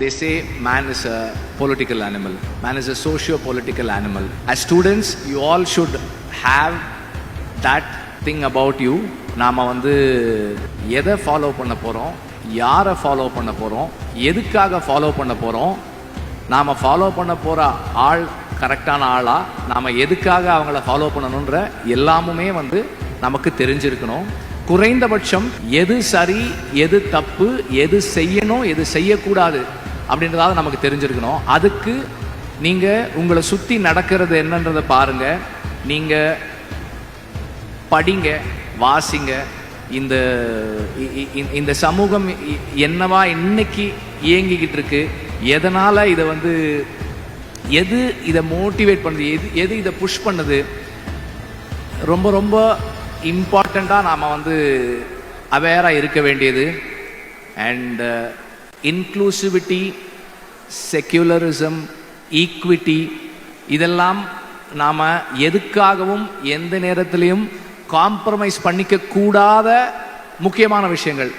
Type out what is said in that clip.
They say man is a political animal. Man is a socio-political animal. As students, you all should have that thing about you. நாம எதை follow பண்ண போகிறோம், யாரை follow பண்ண போகிறோம், எதுக்காக ஃபாலோ பண்ண போகிறோம், நாம் ஃபாலோ பண்ண போகிற ஆள் கரெக்டான ஆளா, நாம் எதுக்காக அவங்கள ஃபாலோ பண்ணணுன்ற எல்லாமுமே நமக்கு தெரிஞ்சிருக்கணும். குறைந்தபட்சம் எது சரி, எது தப்பு, எது செய்யணும், எது செய்யக்கூடாது அப்படின்றதாவது நமக்கு தெரிஞ்சிருக்கணும். அதுக்கு நீங்கள் உங்களை சுற்றி நடக்கிறது என்னன்றதை பாருங்கள், நீங்கள் படிங்க, வாசிங்க. இந்த சமூகம் என்னவா இன்னைக்கு இயங்கிக்கிட்டு இருக்கு, எதனால் இதை எது இதை மோட்டிவேட் பண்ணுது, எது இதை புஷ் பண்ணுது, ரொம்ப ரொம்ப இம்பார்ட்டண்ட்டாக நாம் அவேராக இருக்க வேண்டியது. அண்ட் இன்க்ளூசிவிட்டி, செக்யூலரிசம், ஈக்விட்டி, இதெல்லாம் நாம் எதுக்காகவும் எந்த நேரத்திலையும் காம்ப்ரமைஸ் பண்ணிக்க கூடாத முக்கியமான விஷயங்கள்.